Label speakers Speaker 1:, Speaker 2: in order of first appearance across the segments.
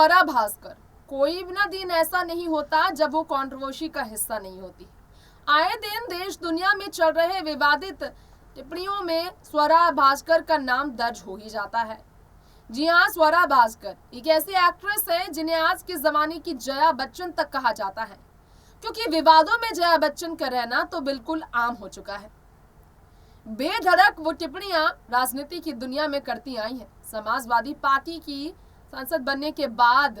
Speaker 1: स्वरा भास्कर, कोई ना दिन ऐसा नहीं होता जब वो कंट्रोवर्सी का हिस्सा नहीं होती। आए दिन देश दुनिया में चल रहे विवादित टिप्पणियों में स्वरा भास्कर का नाम दर्ज हो ही जाता है। जी हाँ, स्वरा भास्कर एक ऐसी एक्ट्रेस है जिन्हें आज के जमाने की जया बच्चन तक कहा जाता है, क्योंकि विवादों में जया बच्चन का रहना तो बिल्कुल आम हो चुका है। बेधड़क वो टिप्पणियां राजनीति की दुनिया में करती आई हैं। समाजवादी पार्टी की सांसद बनने के बाद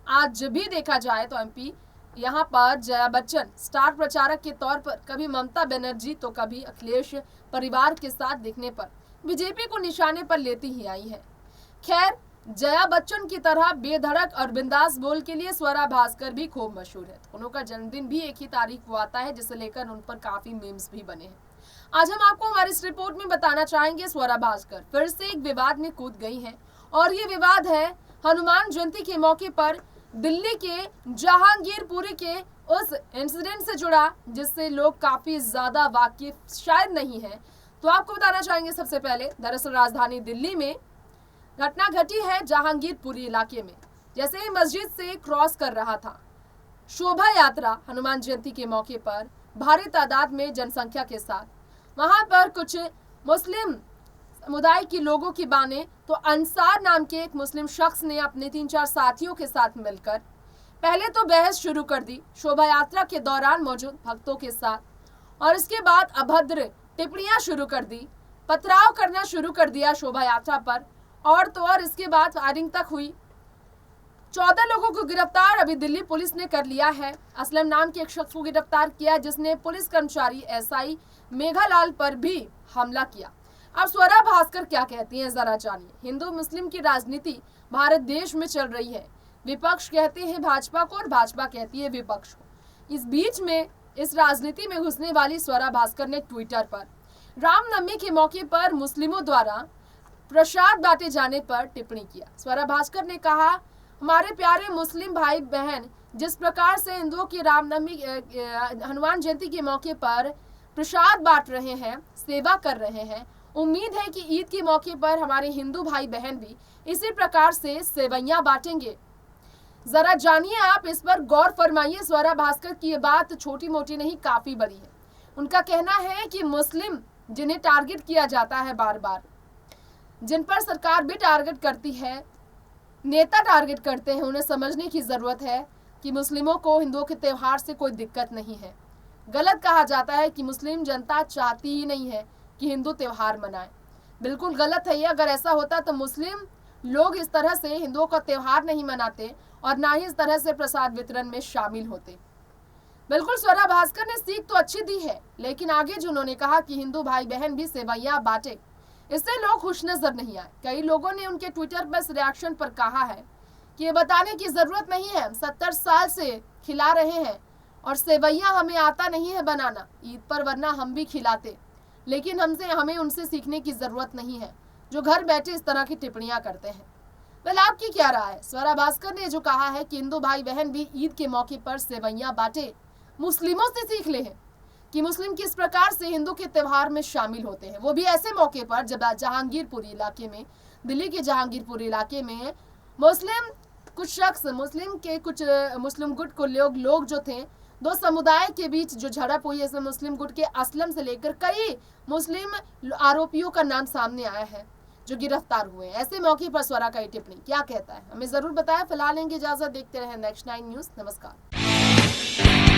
Speaker 1: आज भी देखा जाए तो एमपी यहाँ पर जया बच्चन स्टार प्रचारक के तौर पर कभी ममता बनर्जी तो कभी अखिलेश परिवार के साथ दिखने पर बीजेपी को निशाने पर लेती ही आई है। खैर, जया बच्चन की तरह बेधड़क और बिंदास बोल के लिए स्वरा भास्कर भी खूब मशहूर है। दोनों का जन्मदिन भी एक ही तारीख को आता है, जिसे लेकर उन पर काफी मीम्स भी बने हैं। आज हम आपको हमारी इस रिपोर्ट में बताना चाहेंगे स्वरा भास्कर फिर से एक विवाद में कूद गई हैं, और ये विवाद है हनुमान जयंती के मौके पर दिल्ली के जहांगीरपुरी के उस इंसिडेंट से जुड़ा, जिससे लोग काफी ज्यादा वाकिफ शायद नहीं है। तो आपको बताना चाहेंगे सबसे पहले, दरअसल राजधानी दिल्ली में घटना घटी है जहांगीरपुरी इलाके में। जैसे ही मस्जिद से क्रॉस कर रहा था शोभा यात्रा हनुमान जयंती के मौके पर भारी तादाद में जनसंख्या के साथ, वहां पर कुछ मुस्लिम समुदाय के लोगों की बाने तो अंसार नाम के एक मुस्लिम शख्स ने अपने 3-4 साथियों के साथ मिलकर पहले तो बहस शुरू कर दी शोभा यात्रा के दौरान मौजूद भक्तों के साथ, और इसके बाद अभद्र टिप्पणियां शुरू कर दी, पथराव करना शुरू कर दिया शोभा यात्रा पर, और तो और इसके बाद फायरिंग तक हुई। 14 लोगों को गिरफ्तार अभी दिल्ली पुलिस ने कर लिया है। असलम नाम के एक शख्स को गिरफ्तार किया, जिसने पुलिस कर्मचारी एसआई मेघालाल पर भी हमला किया। अब स्वरा भास्कर क्या कहती हैं, जरा जानिए। हिंदू मुस्लिम की राजनीति भारत देश में चल रही है। विपक्ष कहते हैं भाजपा को और भाजपा कहती है विपक्ष को। इस बीच में इस राजनीति में घुसने वाली स्वरा भास्कर ने ट्विटर पर रामनवमी के मौके पर मुस्लिमों द्वारा प्रसाद बांटे जाने पर टिप्पणी किया। स्वरा भास्कर ने कहा, हमारे प्यारे मुस्लिम भाई बहन जिस प्रकार से हिंदुओं की रामनवमी हनुमान जयंती के मौके पर प्रसाद बांट रहे हैं, सेवा कर रहे हैं, उम्मीद है कि ईद के मौके पर हमारे हिंदू भाई बहन भी इसी प्रकार से सेवैयां बांटेंगे। जरा जानिए, आप इस पर गौर फरमाइए। स्वरा भास्कर की ये बात छोटी मोटी नहीं, काफी बड़ी है। उनका कहना है कि मुस्लिम जिन्हें टारगेट किया जाता है बार बार, जिन पर सरकार भी टारगेट करती है, नेता टारगेट करते हैं, उन्हें समझने की जरूरत है कि मुस्लिमों को हिंदुओं के त्योहार से कोई दिक्कत नहीं है। गलत कहा जाता है कि मुस्लिम जनता चाहती ही नहीं है कि हिंदू त्योहार मनाएं। बिल्कुल गलत है ये। अगर ऐसा होता तो मुस्लिम लोग इस तरह से हिंदुओं का त्योहार नहीं मनाते और ना ही इस तरह से प्रसाद वितरण में शामिल होते। बिल्कुल, स्वरा भास्कर ने सीख तो अच्छी दी है, लेकिन आगे जो उन्होंने कहा कि हिंदू भाई बहन भी सेवैयां बांटे, इससे लोग खुश नजर नहीं आए। कई लोगों ने उनके ट्विटर पर इस रिएक्शन पर कहा है कि ये बताने की जरूरत नहीं है, हम 70 साल से खिला रहे हैं और सेवैयां हमें आता नहीं है बनाना ईद पर, वरना हम भी खिलाते, लेकिन हमें उनसे सीखने की जरूरत नहीं है जो घर बैठे इस तरह की टिप्पणियां करते हैं। वेल, आपकी क्या राय है? स्वरा भास्कर ने जो कहा है कि हिंदू भाई बहन भी ईद के मौके पर सेवैयां बांटे, मुस्लिमों से सीख ले हैं कि मुस्लिम किस प्रकार से हिंदू के त्योहार में शामिल होते हैं, वो भी ऐसे मौके पर जब जहांगीरपुरी इलाके में, दिल्ली के जहांगीरपुरी इलाके में मुस्लिम गुट को लोग जो थे, दो समुदाय के बीच जो झड़प हुई है, इसमें मुस्लिम गुट के असलम से लेकर कई मुस्लिम आरोपियों का नाम सामने आया है जो गिरफ्तार हुए हैं। ऐसे मौके पर स्वरा का टिप्पणी क्या कहता है, हमें जरूर बताएं। फिलहाल लेंगे इजाजत, देखते रहे नेक्स्ट 9 न्यूज। नमस्कार।